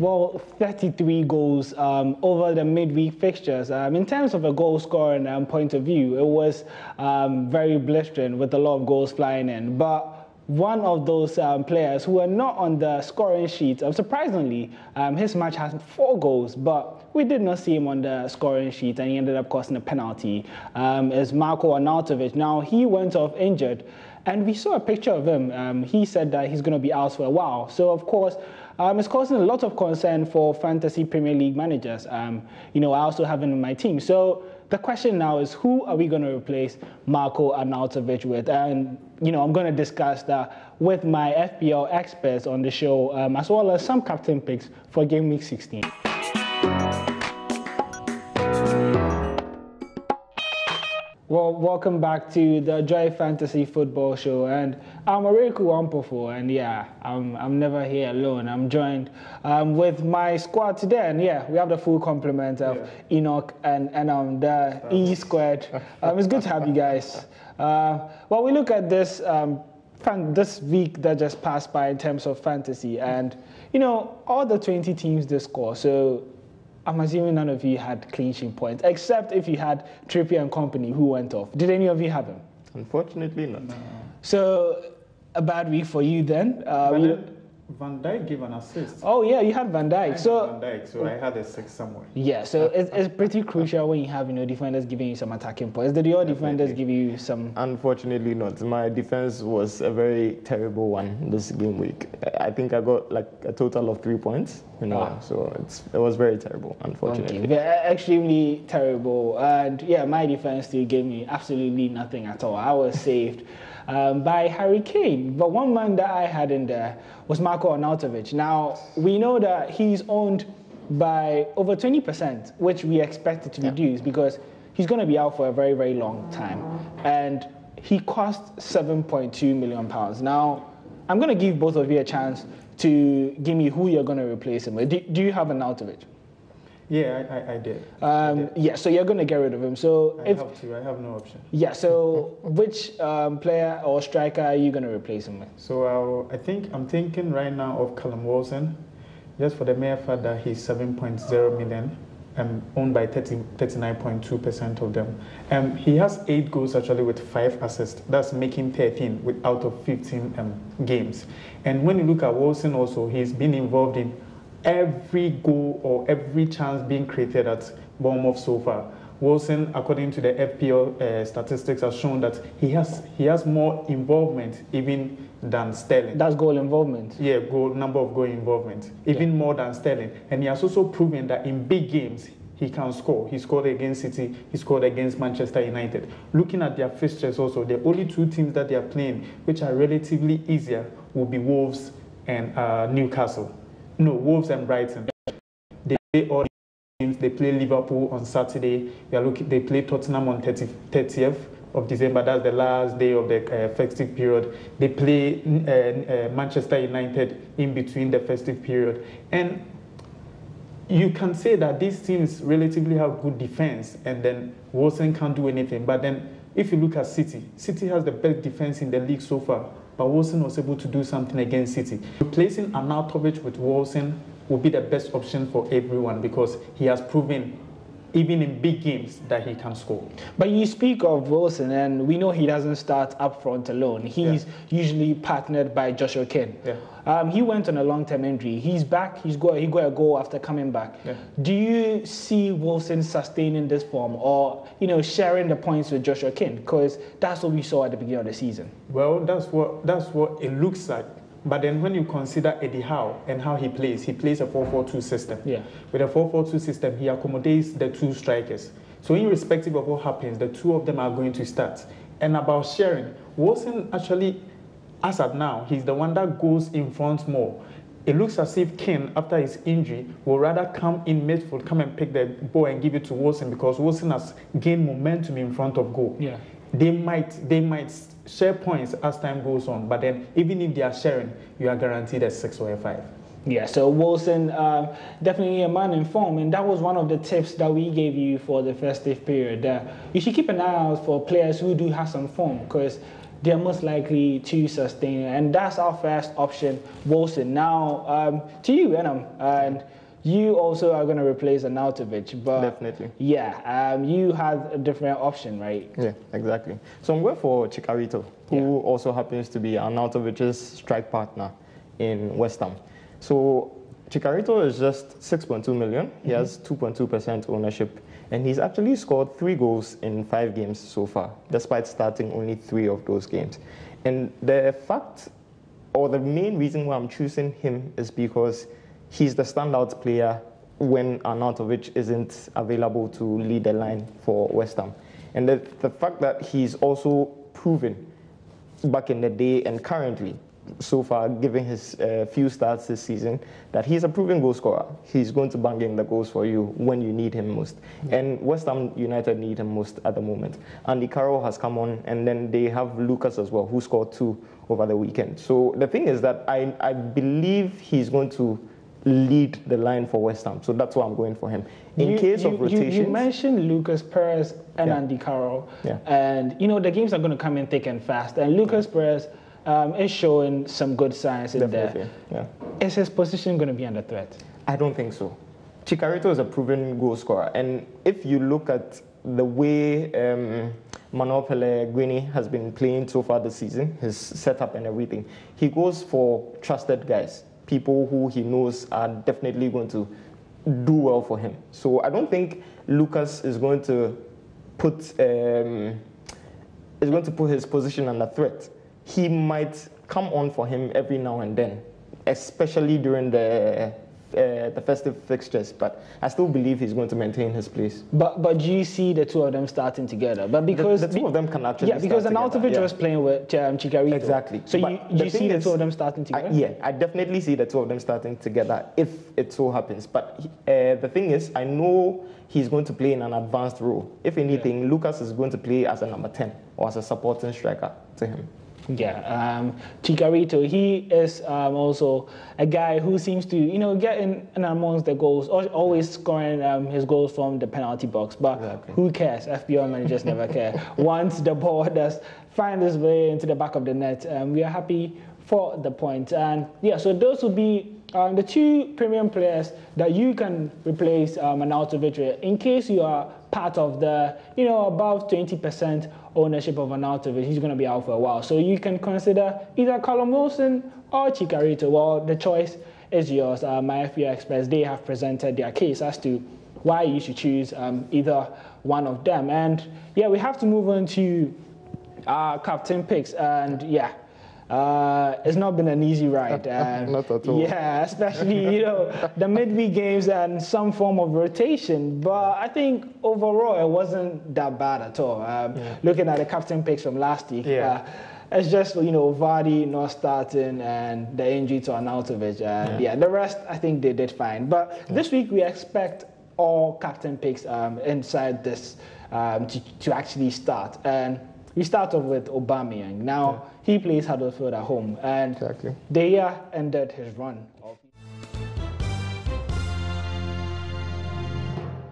Well, 33 goals over the midweek fixtures. In terms of a goal scoring point of view, it was very blistering with a lot of goals flying in. But one of those players who are not on the scoring sheet, surprisingly, his match has 4 goals, but we did not see him on the scoring sheet, and he ended up costing a penalty. Is Marko Arnautovic. Now, he went off injured, and we saw a picture of him. He said that he's going to be out for a while. So, of course, it's causing a lot of concern for fantasy Premier League managers. I also have him in my team. So the question now is, who are we going to replace Marko Arnautovic with? And, I'm going to discuss that with my FPL experts on the show, as well as some captain picks for Game Week 16. Well, welcome back to the Joy Fantasy Football Show, and I'm Areku Wampofo, and I'm never here alone. I'm joined with my squad today, and we have the full complement of Enoch and the E squared. It's good to have you guys. We look at this this week that just passed by in terms of fantasy, and all the 20 teams they score. So I'm assuming none of you had clean sheet points, except if you had Trippier and company who went off. Did any of you have him? Unfortunately not. No. So, a bad week for you then. Van Dijk gave an assist. Oh yeah, you had Van Dijk. So I had a 6 somewhere. Yeah, so it's pretty crucial when you have defenders giving you some attacking points. Did your defenders give you some? Unfortunately not. My defense was a very terrible one this game week. I think I got like a total of 3 points. Wow. So it was very terrible, unfortunately. Okay, extremely terrible. And my defense still gave me absolutely nothing at all. I was saved by Harry Kane. But one man that I had in there was Marko Arnautovic. Now, we know that he's owned by over 20%, which we expected to reduce because he's going to be out for a very, very long time. And he cost £7.2 million. Now, I'm going to give both of you a chance to give me who you're going to replace him with. Do you have Arnautovic? Yeah, I did. Yeah, so you're going to get rid of him. So I have no option. Yeah, so which player or striker are you going to replace him with? So I'm thinking right now of Callum Wilson, just for the mere fact that he's 7.0 million and owned by 39.2% of them. He has 8 goals actually with 5 assists. That's making 13 out of 15 games. And when you look at Wilson also, he's been involved in every goal or every chance being created at Bournemouth so far. Wilson, according to the FPL statistics, has shown that he has more involvement even than Sterling. That's goal involvement? Yeah, number of goal involvement, even more than Sterling. And he has also proven that in big games, he can score. He scored against City, he scored against Manchester United. Looking at their fixtures also, the only 2 teams that they are playing, which are relatively easier, will be Wolves and Newcastle. No, Wolves and Brighton. They play all teams. They play Liverpool on Saturday. They play Tottenham on 30th of December. That's the last day of the festive period. They play Manchester United in between the festive period. And you can say that these teams relatively have good defense, and then Wilson can't do anything. But then if you look at City has the best defense in the league so far. But Wilson was able to do something against City. Replacing Arnautovic with Wilson will be the best option for everyone because he has proven, even in big games, that he can score. But you speak of Wilson, and we know he doesn't start up front alone. He's usually partnered by Joshua King. Yeah. He went on a long-term injury. He's back. He got a goal after coming back. Yeah. Do you see Wilson sustaining this form, or sharing the points with Joshua King? Because that's what we saw at the beginning of the season. Well, that's what it looks like. But then when you consider Eddie Howe and how he plays a 4-4-2 system. Yeah. With a 4-4-2 system, he accommodates the 2 strikers. So irrespective of what happens, the 2 of them are going to start. And about sharing, Wilson actually, as at now, he's the one that goes in front more. It looks as if Kane, after his injury, will rather come in midfield, come and pick the ball and give it to Wilson because Wilson has gained momentum in front of goal. Yeah. They might share points as time goes on, but then even if they are sharing, you are guaranteed a 6 or a 5. Yeah, so Wilson, definitely a man in form, and that was one of the tips that we gave you for the festive period. You should keep an eye out for players who do have some form, because they're most likely to sustain it. And that's our first option, Wilson. Now, to you, Enam, and you also are going to replace Arnautovic, but definitely. Yeah, you had a different option, right? Yeah, exactly. So I'm going for Chicharito, who also happens to be Arnautovic's strike partner in West Ham. So Chicharito is just 6.2 million. He has 2.2% ownership, and he's actually scored 3 goals in 5 games so far, despite starting only 3 of those games. And the fact, or the main reason why I'm choosing him is because he's the standout player when Arnautovic isn't available to lead the line for West Ham. And the fact that he's also proven back in the day and currently, so far, given his few starts this season, that he's a proven goal scorer. He's going to bang in the goals for you when you need him most. And West Ham United need him most at the moment. Andy Carroll has come on, and then they have Lucas as well, who scored 2 over the weekend. So the thing is that I believe he's going to lead the line for West Ham. So that's why I'm going for him. In case of rotations... You mentioned Lucas Perez and Andy Carroll. Yeah. And, you know, the games are going to come in thick and fast. And Lucas Perez is showing some good signs in there. Yeah. Is his position going to be under threat? I don't think so. Chicharito is a proven goal scorer. And if you look at the way Manuel Pellegrini has been playing so far this season, his setup and everything, he goes for trusted guys, people who he knows are definitely going to do well for him. So I don't think Lucas is going to put his position under threat. He might come on for him every now and then, especially during the festive fixtures, but I still believe he's going to maintain his place. But do you see the two of them starting together? But because the two of them can actually because Arnautovic was playing with Chicharito. Exactly. So do you see the two of them starting together? I definitely see the two of them starting together if it so happens. But the thing is, I know he's going to play in an advanced role. If anything, Lucas is going to play as a number 10 or as a supporting striker to him. Yeah, Chicharito, he is also a guy who seems to, get in amongst the goals, always scoring his goals from the penalty box. But who cares? FPL managers never care. Once the ball does find its way into the back of the net, we are happy for the point. And yeah, so those will be the 2 premium players that you can replace Arnautovic with in case you are part of the, above 20% ownership of Arnautovic. He's going to be out for a while. So you can consider either Callum Wilson or Chicharito. Well, the choice is yours. My FPL experts, they have presented their case as to why you should choose either one of them. And yeah, we have to move on to our captain picks. And yeah, it's not been an easy ride. Not at all. Yeah, especially, the midweek games and some form of rotation. But I think overall, it wasn't that bad at all. Looking at the captain picks from last week, it's just, Vardy not starting and the injury to Arnautovic. And the rest, I think they did fine. But this week, we expect all captain picks inside this to actually start. And we start off with Aubameyang. Now, he plays Huddersfield at home, and the year ended his run of